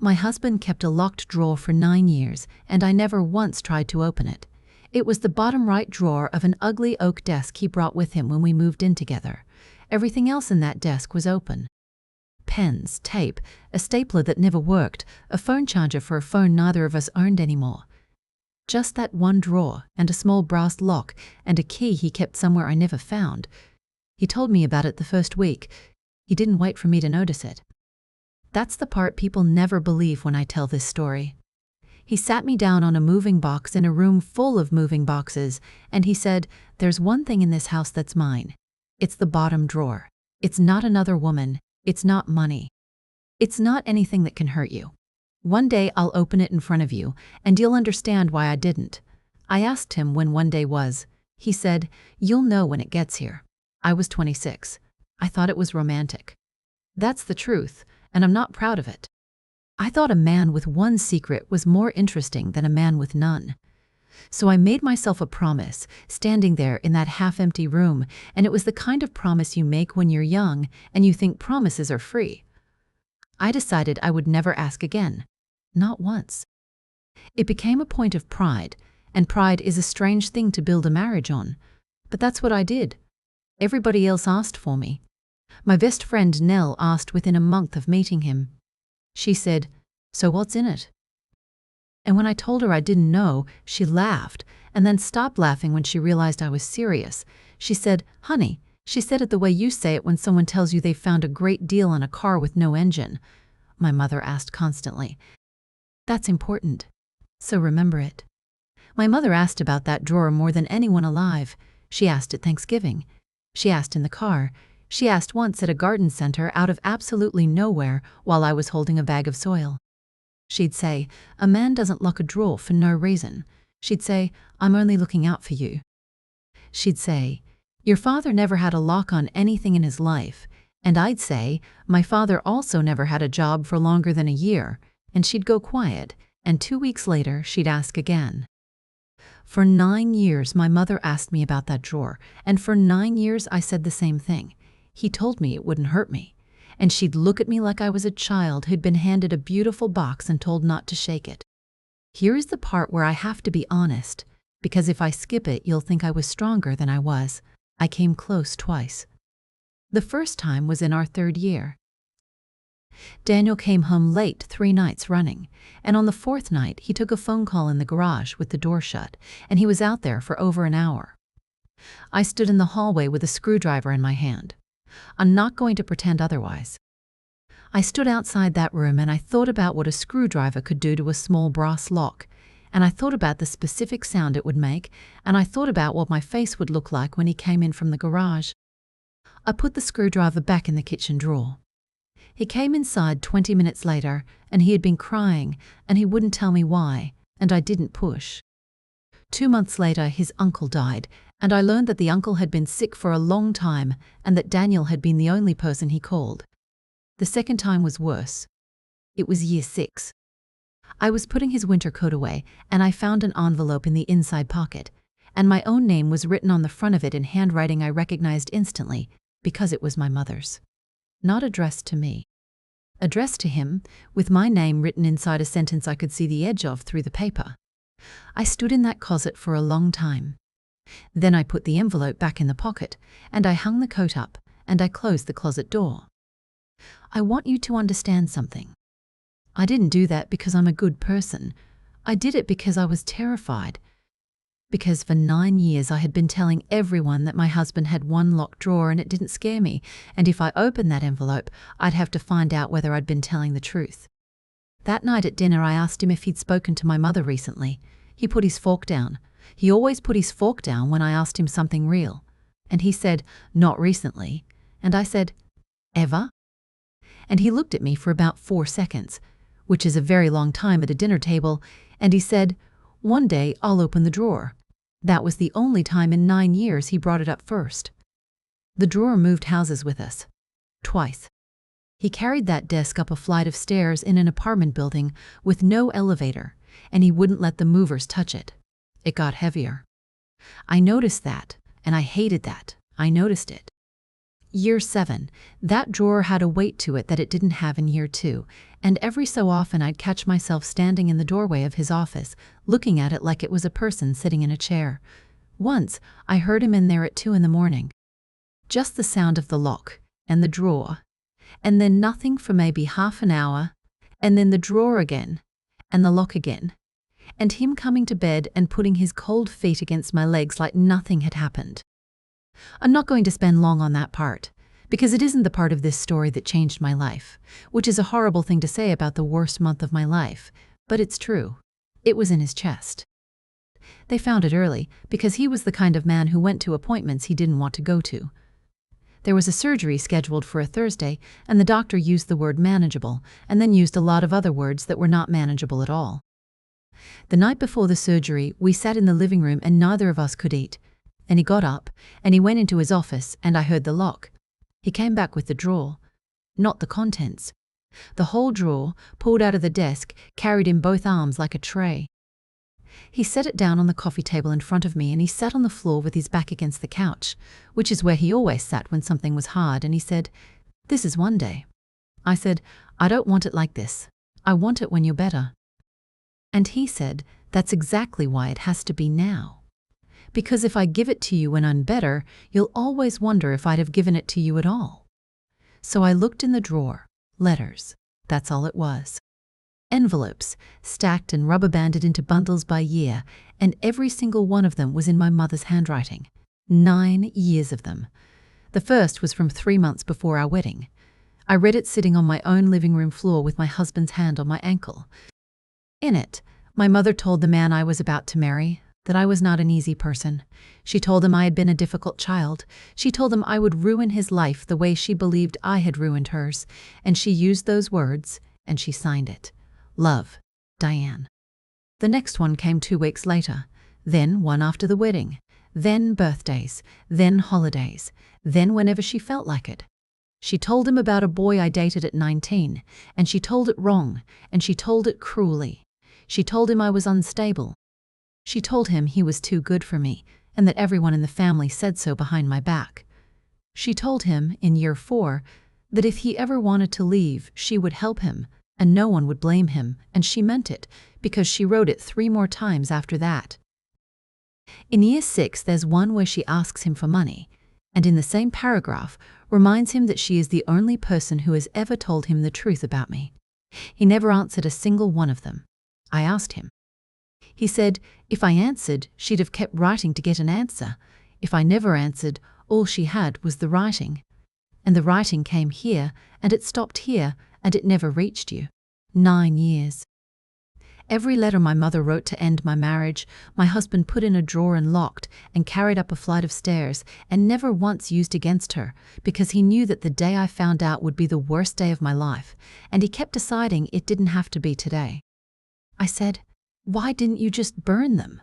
My husband kept a locked drawer for 9 years, and I never once tried to open it. It was the bottom right drawer of an ugly oak desk he brought with him when we moved in together. Everything else in that desk was open. Pens, tape, a stapler that never worked, a phone charger for a phone neither of us owned anymore. Just that one drawer, and a small brass lock, and a key he kept somewhere I never found. He told me about it the first week. He didn't wait for me to notice it. That's the part people never believe when I tell this story. He sat me down on a moving box in a room full of moving boxes, and he said, "There's one thing in this house that's mine. It's the bottom drawer. It's not another woman. It's not money. It's not anything that can hurt you. One day I'll open it in front of you, and you'll understand why I didn't." I asked him when one day was. He said, "You'll know when it gets here." I was 26. I thought it was romantic. That's the truth, and I'm not proud of it. I thought a man with one secret was more interesting than a man with none. So I made myself a promise, standing there in that half-empty room, and it was the kind of promise you make when you're young and you think promises are free. I decided I would never ask again. Not once. It became a point of pride, and pride is a strange thing to build a marriage on. But that's what I did. Everybody else asked for me. My best friend Nell asked within a month of meeting him. She said, "So what's in it?" And when I told her I didn't know, she laughed, and then stopped laughing when she realized I was serious. She said, "Honey," she said it the way you say it when someone tells you they found a great deal on a car with no engine. My mother asked constantly. That's important. So remember it. My mother asked about that drawer more than anyone alive. She asked at Thanksgiving. She asked in the car. She asked once at a garden center out of absolutely nowhere while I was holding a bag of soil. She'd say, "A man doesn't lock a drawer for no reason." She'd say, "I'm only looking out for you." She'd say, "Your father never had a lock on anything in his life." And I'd say, "My father also never had a job for longer than a year." And she'd go quiet, and 2 weeks later she'd ask again. For 9 years my mother asked me about that drawer, and for 9 years I said the same thing. He told me it wouldn't hurt me. And she'd look at me like I was a child who'd been handed a beautiful box and told not to shake it. Here is the part where I have to be honest, because if I skip it, you'll think I was stronger than I was. I came close twice. The first time was in our 3rd year. Daniel came home late 3 nights running, and on the 4th night he took a phone call in the garage with the door shut, and he was out there for over an hour. I stood in the hallway with a screwdriver in my hand. I'm not going to pretend otherwise. I stood outside that room and I thought about what a screwdriver could do to a small brass lock, and I thought about the specific sound it would make, and I thought about what my face would look like when he came in from the garage. I put the screwdriver back in the kitchen drawer. He came inside 20 minutes later, and he had been crying, and he wouldn't tell me why, and I didn't push. 2 months later, his uncle died, and I learned that the uncle had been sick for a long time and that Daniel had been the only person he called. The second time was worse. It was year 6. I was putting his winter coat away, and I found an envelope in the inside pocket, and my own name was written on the front of it in handwriting I recognized instantly, because it was my mother's. Not addressed to me. Addressed to him, with my name written inside a sentence I could see the edge of through the paper. I stood in that closet for a long time. Then I put the envelope back in the pocket, and I hung the coat up, and I closed the closet door. I want you to understand something. I didn't do that because I'm a good person. I did it because I was terrified. Because for 9 years I had been telling everyone that my husband had one locked drawer and it didn't scare me, and if I opened that envelope, I'd have to find out whether I'd been telling the truth. That night at dinner I asked him if he'd spoken to my mother recently. He put his fork down. He always put his fork down when I asked him something real. And he said, "Not recently." And I said, "Ever?" And he looked at me for about 4 seconds, which is a very long time at a dinner table, and he said, "One day I'll open the drawer." That was the only time in 9 years he brought it up first. The drawer moved houses with us. Twice. He carried that desk up a flight of stairs in an apartment building with no elevator, and he wouldn't let the movers touch it. It got heavier. I noticed that, and I hated that. I noticed it. Year 7. That drawer had a weight to it that it didn't have in year 2, and every so often I'd catch myself standing in the doorway of his office, looking at it like it was a person sitting in a chair. Once, I heard him in there at 2 in the morning. Just the sound of the lock, and the drawer, and then nothing for maybe half an hour, and then the drawer again, and the lock again, and him coming to bed and putting his cold feet against my legs like nothing had happened. I'm not going to spend long on that part, because it isn't the part of this story that changed my life, which is a horrible thing to say about the worst month of my life, but it's true. It was in his chest. They found it early because he was the kind of man who went to appointments he didn't want to go to. There was a surgery scheduled for a Thursday, and the doctor used the word manageable, and then used a lot of other words that were not manageable at all. The night before the surgery, we sat in the living room and neither of us could eat. And he got up, and he went into his office, and I heard the lock. He came back with the drawer. Not the contents. The whole drawer, pulled out of the desk, carried in both arms like a tray. He set it down on the coffee table in front of me, and he sat on the floor with his back against the couch, which is where he always sat when something was hard, and he said, "This is one day." I said, "I don't want it like this. I want it when you're better." And he said, "That's exactly why it has to be now. Because if I give it to you when I'm better, you'll always wonder if I'd have given it to you at all." So I looked in the drawer. Letters. That's all it was. Envelopes, stacked and rubber-banded into bundles by year, and every single one of them was in my mother's handwriting. 9 years of them. The first was from 3 months before our wedding. I read it sitting on my own living room floor with my husband's hand on my ankle. In it, my mother told the man I was about to marry that I was not an easy person. She told him I had been a difficult child. She told him I would ruin his life the way she believed I had ruined hers, and she used those words, and she signed it. Love, Diane. The next one came 2 weeks later, then one after the wedding, then birthdays, then holidays, then whenever she felt like it. She told him about a boy I dated at 19, and she told it wrong, and she told it cruelly. She told him I was unstable. She told him he was too good for me, and that everyone in the family said so behind my back. She told him, in year 4, that if he ever wanted to leave, she would help him, and no one would blame him, and she meant it, because she wrote it 3 more times after that. In year 6, there's one where she asks him for money, and in the same paragraph, reminds him that she is the only person who has ever told him the truth about me. He never answered a single one of them. I asked him. He said, if I answered, she'd have kept writing to get an answer. If I never answered, all she had was the writing. And the writing came here, and it stopped here, and it never reached you. 9 years. Every letter my mother wrote to end my marriage, my husband put in a drawer and locked, and carried up a flight of stairs, and never once used against her, because he knew that the day I found out would be the worst day of my life, and he kept deciding it didn't have to be today. I said, "Why didn't you just burn them?"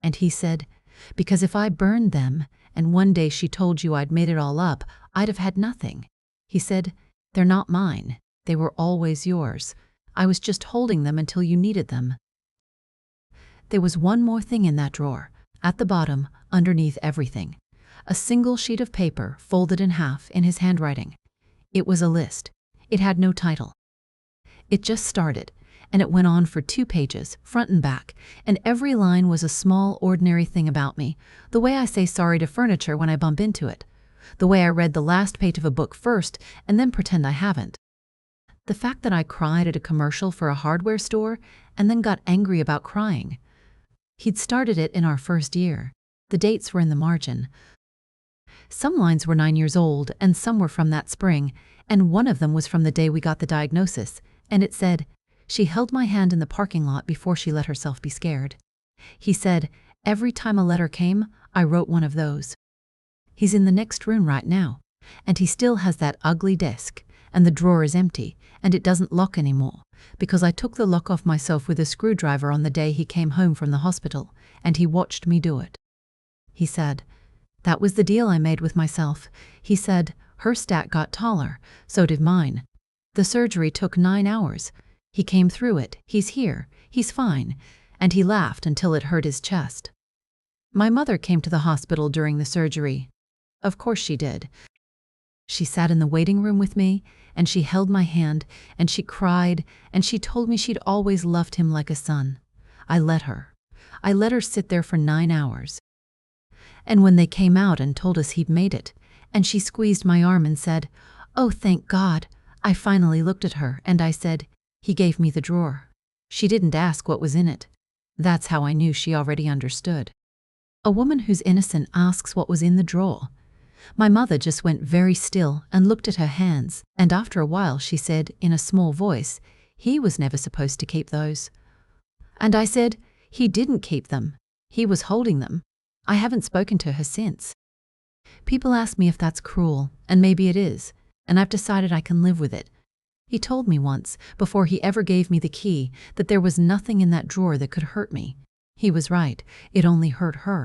And he said, "Because if I burned them, and one day she told you I'd made it all up, I'd have had nothing." He said, "They're not mine. They were always yours. I was just holding them until you needed them." There was one more thing in that drawer, at the bottom, underneath everything. A single sheet of paper, folded in half, in his handwriting. It was a list. It had no title. It just started, and it went on for 2 pages, front and back, and every line was a small, ordinary thing about me, the way I say sorry to furniture when I bump into it, the way I read the last page of a book first and then pretend I haven't. The fact that I cried at a commercial for a hardware store and then got angry about crying. He'd started it in our first year. The dates were in the margin. Some lines were 9 years old, and some were from that spring, and one of them was from the day we got the diagnosis, and it said, "She held my hand in the parking lot before she let herself be scared." He said, every time a letter came, I wrote one of those. He's in the next room right now, and he still has that ugly desk, and the drawer is empty, and it doesn't lock anymore, because I took the lock off myself with a screwdriver on the day he came home from the hospital, and he watched me do it. He said, "That was the deal I made with myself." He said, "Her stat got taller, so did mine. The surgery took 9 hours. He came through it, he's here, he's fine," and he laughed until it hurt his chest. My mother came to the hospital during the surgery. Of course she did. She sat in the waiting room with me, and she held my hand, and she cried, and she told me she'd always loved him like a son. I let her. I let her sit there for 9 hours. And when they came out and told us he'd made it, and she squeezed my arm and said, "Oh, thank God," I finally looked at her and I said, "He gave me the drawer." She didn't ask what was in it. That's how I knew she already understood. A woman who's innocent asks what was in the drawer. My mother just went very still and looked at her hands, and after a while she said in a small voice, "He was never supposed to keep those." And I said, "He didn't keep them. He was holding them." I haven't spoken to her since. People ask me if that's cruel, and maybe it is, and I've decided I can live with it. He told me once, before he ever gave me the key, that there was nothing in that drawer that could hurt me. He was right, it only hurt her.